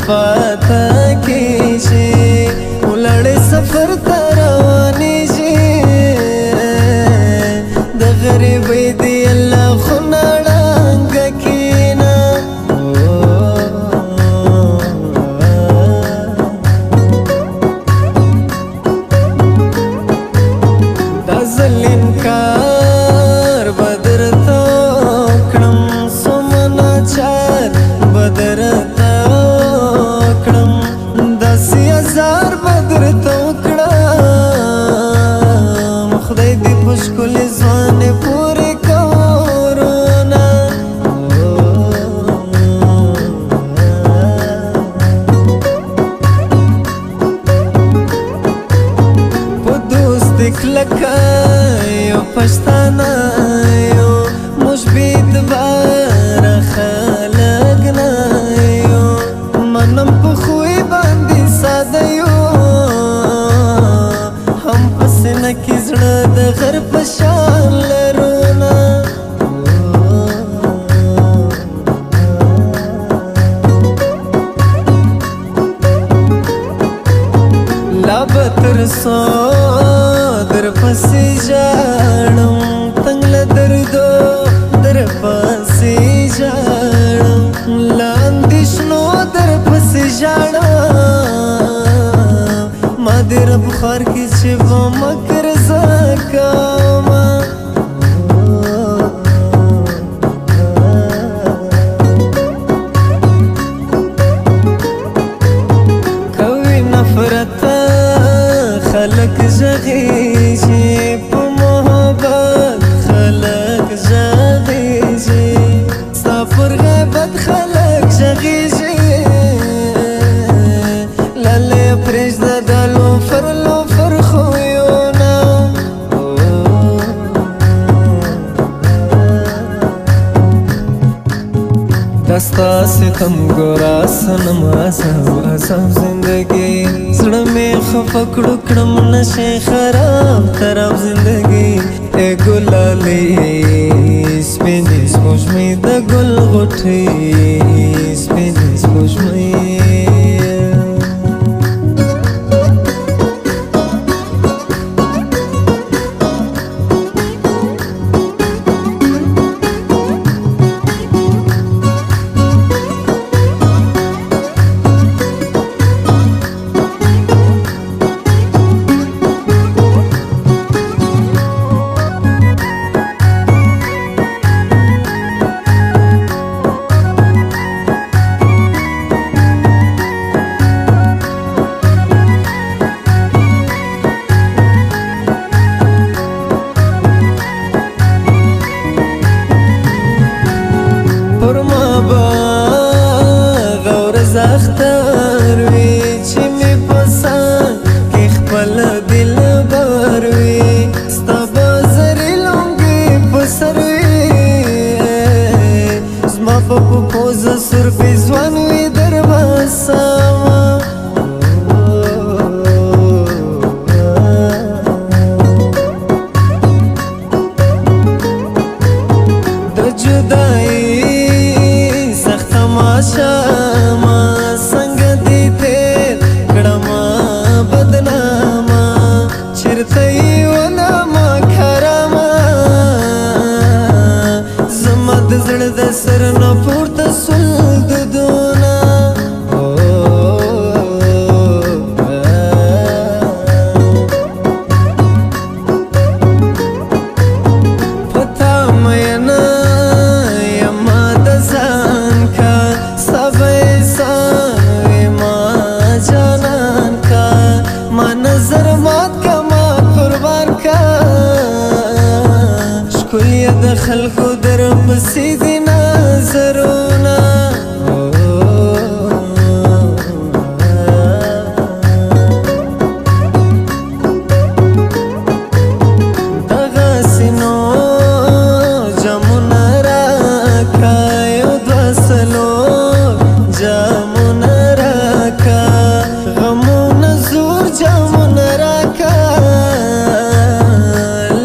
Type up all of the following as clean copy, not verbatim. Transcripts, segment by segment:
پاتا کیږي ولړې سفر ته روانېږي د غریبۍ دی الله خو نړنګه کینه دا ځل انکار به درته وکړم څومره چار به درته وکړم داسې هزار به درته وکړم خدای دې په ښکلې ځوانۍ پورې کورونه په دوست کلکه یو پښتانه یو موږ بې اعتباره خلک نه یو منم په خوی باندې ساده یو هم په سینه کې زړه د غر په شان لرو نه لا به تر څو در پسې ژاړم تنګ له دردو در پسې ژاړم له اندېښنو در پسې ژاړم ما دې رب خوار کړي چې په مکر زه کومه کوي نفرت خلق ژغېږي په محبت خلق ژغېږي ستا پر غیبت خلق ژغېږي لالی پرېږده دا لوفر لوفر خویونه دا ستا ستم ګوره صنم عذاب عذاب زندګي زړه مې خفه کړو کړم نشې خراب خراب زندګي ای ګلالې سپینې سپوږمۍ د ګل غوټۍ سپینې سپوږمۍ پر ما باغ ورځ اختر وي چې مې په سر کې خپل دلبر وي ستا به زرې لونګې په سر وي زما په پوزه سربې ځوان وي در بسمه د جدایۍ شاما څنګه دې تېر کړمه بدنامه چېرته یې ولمه کرامه زما د زړه د سر نه پورته سول دودونه د خلکو در پسې دي نظرونه دغسې نو جامونه راکړه یو دوه څلور جامونه راکړه غمونه زور جامونه راکړه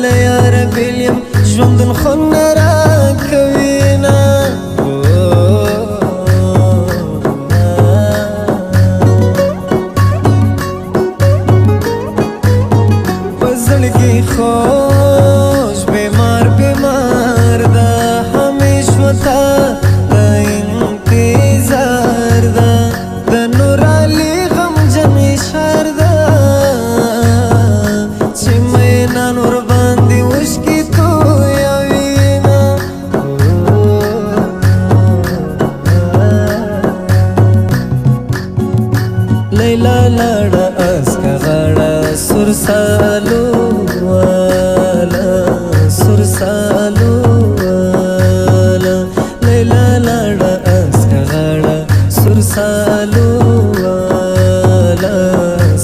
له یاره بېل یم ژوندون خو نه راکوي نه لیلا لاړه اسکا غاړه سور سالو والا سور سالو والا لیلا لاړه اسکا غاړه سور سالو والا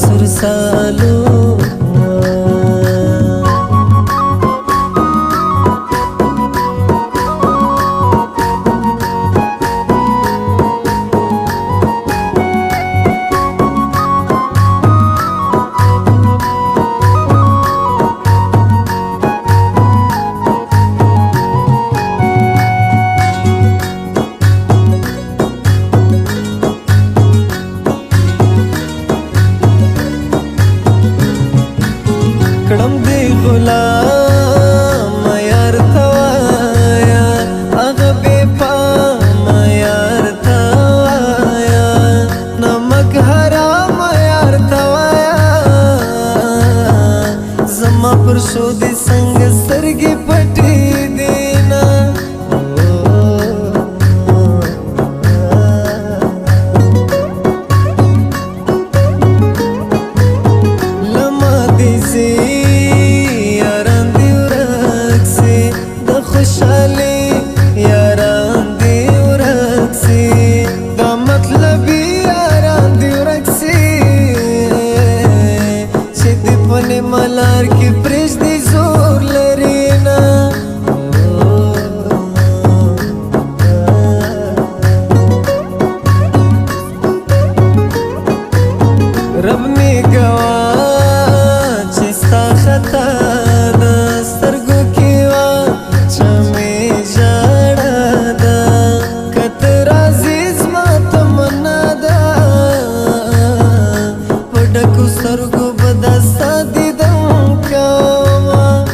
سور سالو کړم دی غلام یار توایا هغه بے پام یار توایا نمک حرام یار توایا زما پر شو دي څنګه سترګې پټې دینا لما دي زی خوشحالی یاران دی ورکسی دا مطلبی یاران دی ورکسی چه دی پنی ملار کی پریش دی زور لرینا رب می گوا چستا خطا دا سترگو کیوا چمی جاڑا دا کتر عزیز ما تمنا دا پڑکو سرگو بدستا دیدم کاما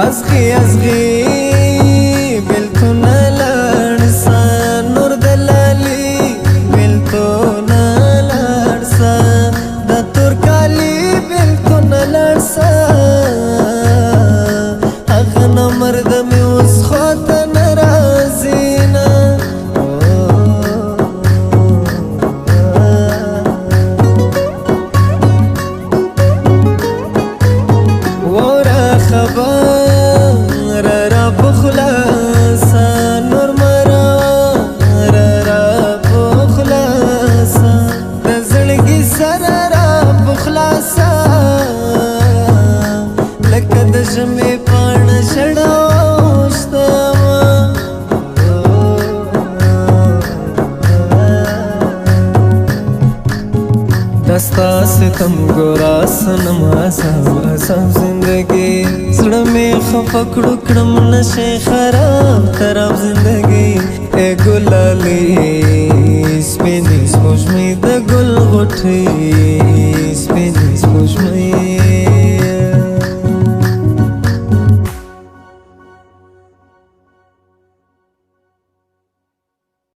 ازغی ازغی بلتو نلارسا نور دلالی بلتو نلارسا دا ترکالی بلتو نلارسا اغنا مردمی اس خواتا نرازینا وورا خبر را بخلاسا نور مرا را بخلاسا دزړګي سره را بخلاسا لکه د ژمې پاڼه شړاوشته دستا ستم ګورا سنم عذاب زندگی زړه مې خفه کړو کړم نشه خراب خراب زندگی اے ګلالي سپینې سپوږمۍ د ګل غوټۍ سپینې